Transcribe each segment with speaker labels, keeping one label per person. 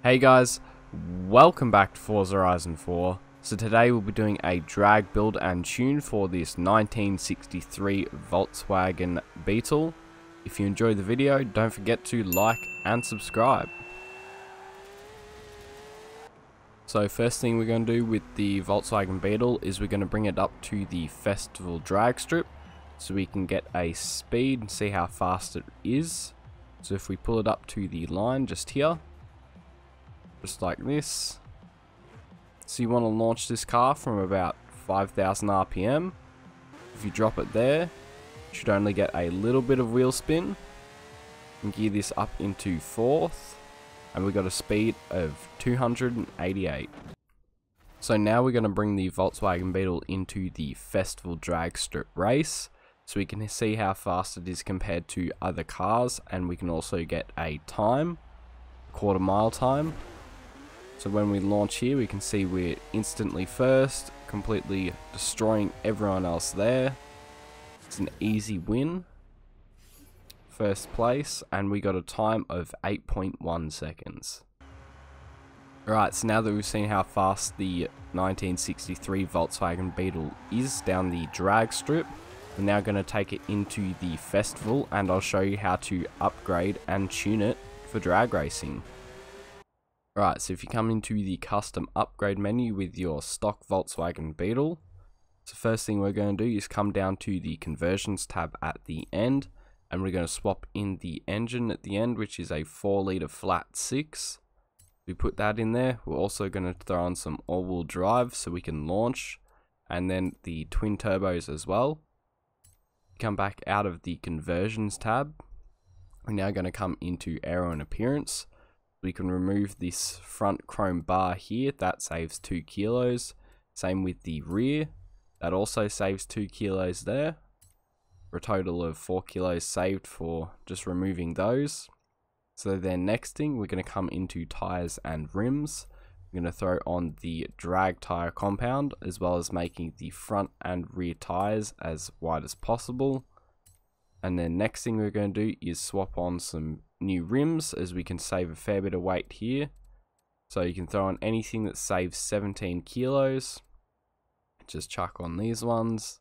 Speaker 1: Hey guys, welcome back to Forza Horizon 4. So today we'll be doing a drag build and tune for this 1963 Volkswagen Beetle. If you enjoyed the video, don't forget to like and subscribe. So first thing we're going to do with the Volkswagen Beetle is we're going to bring it up to the festival drag strip so we can get a speed and see how fast it is. So if we pull it up to the line just here, just like this. So you want to launch this car from about 5,000 RPM. If you drop it there, you should only get a little bit of wheel spin. And gear this up into fourth, and we got a speed of 288. So now we're going to bring the Volkswagen Beetle into the festival drag strip race, so we can see how fast it is compared to other cars, and we can also get a time, quarter mile time. So when we launch here, we can see we're instantly first, completely destroying everyone else there. It's an easy win. First place, and we got a time of 8.1 seconds. Alright, so now that we've seen how fast the 1963 Volkswagen Beetle is down the drag strip, we're now going to take it into the festival, and I'll show you how to upgrade and tune it for drag racing. Right, so if you come into the custom upgrade menu with your stock Volkswagen Beetle, so first thing we're going to do is come down to the conversions tab at the end, and we're going to swap in the engine at the end, which is a 4-litre flat 6. We put that in there. We're also going to throw on some all-wheel drive so we can launch, and then the twin turbos as well. Come back out of the conversions tab. We're now going to come into AERO and appearance. We can remove this front chrome bar here, that saves 2 kilos. Same with the rear, that also saves 2 kilos there. For a total of 4 kilos saved for just removing those. So then next thing, we're going to come into tires and rims. We're going to throw on the drag tire compound, as well as making the front and rear tires as wide as possible. And then next thing we're going to do is swap on some new rims, as we can save a fair bit of weight here. So you can throw on anything that saves 17 kilos. Just chuck on these ones.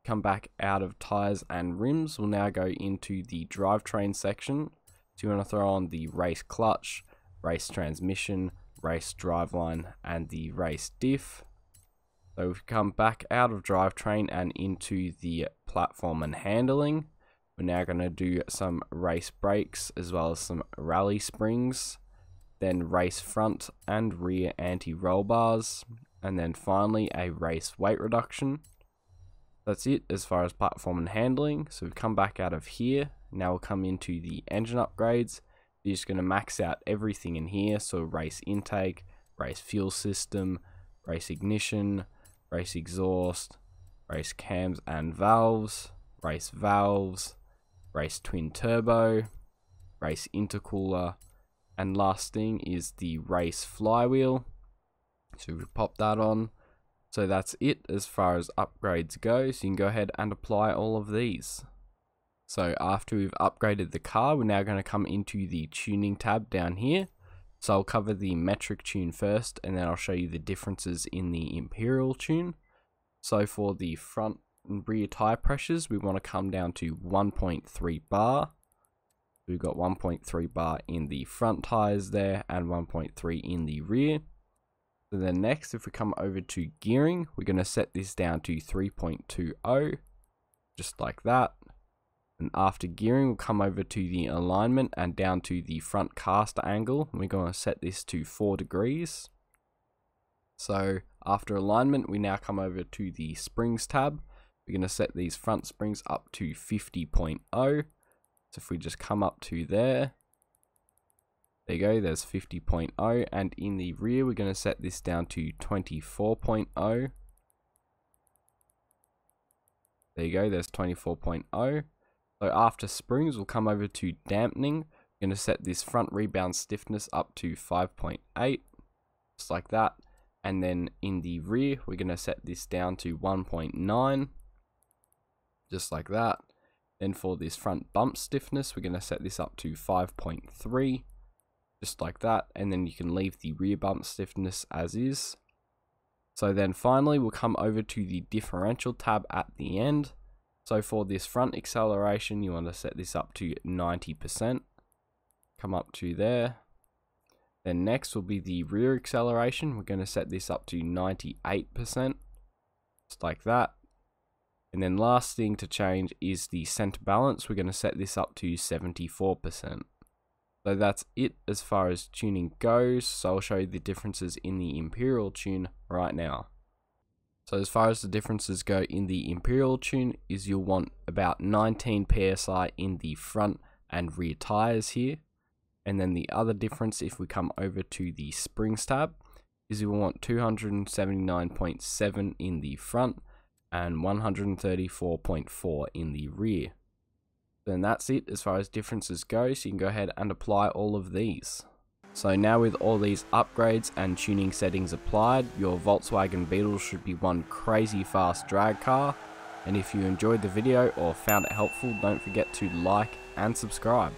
Speaker 1: Come back out of tires and rims. We'll now go into the drivetrain section. So you want to throw on the race clutch, race transmission, race driveline, and the race diff. So we've come back out of drivetrain and into the platform and handling. We're now going to do some race brakes as well as some rally springs, then race front and rear anti-roll bars, and then finally a race weight reduction. That's it as far as platform and handling. So we've come back out of here. Now we'll come into the engine upgrades. You're just going to max out everything in here. So race intake, race fuel system, race ignition, race exhaust, race cams and valves, race twin turbo, race intercooler, and last thing is the race flywheel. So we pop that on. So that's it as far as upgrades go. So you can go ahead and apply all of these. So after we've upgraded the car, we're now going to come into the tuning tab down here. So I'll cover the metric tune first, and then I'll show you the differences in the imperial tune. So for the front and rear tire pressures, we want to come down to 1.3 bar. We've got 1.3 bar in the front tires there, and 1.3 in the rear. So then next, if we come over to gearing, we're going to set this down to 3.20, just like that. And after gearing, we'll come over to the alignment and down to the front caster angle. We're going to set this to 4 degrees. So after alignment, we now come over to the springs tab. We're going to set these front springs up to 50.0. So if we just come up to there you go, there's 50.0, and in the rear we're going to set this down to 24.0. There you go, there's 24.0. So after springs, we'll come over to dampening. We're going to set this front rebound stiffness up to 5.8, just like that. And then in the rear, we're going to set this down to 1.9, just like that. Then for this front bump stiffness, we're going to set this up to 5.3. just like that, and then you can leave the rear bump stiffness as is. So then finally we'll come over to the differential tab at the end. So for this front acceleration, you want to set this up to 90%. Come up to there. Then next will be the rear acceleration. We're going to set this up to 98%, just like that. And then last thing to change is the center balance. We're going to set this up to 74%. So that's it as far as tuning goes. So I'll show you the differences in the Imperial tune right now. So as far as the differences go in the Imperial tune is you'll want about 19 PSI in the front and rear tires here. And then the other difference, if we come over to the springs tab, is you will want 279.7 in the front and 134.4 in the rear. Then that's it as far as differences go, so you can go ahead and apply all of these. So now with all these upgrades and tuning settings applied, your Volkswagen Beetle should be one crazy fast drag car. And if you enjoyed the video or found it helpful, don't forget to like and subscribe.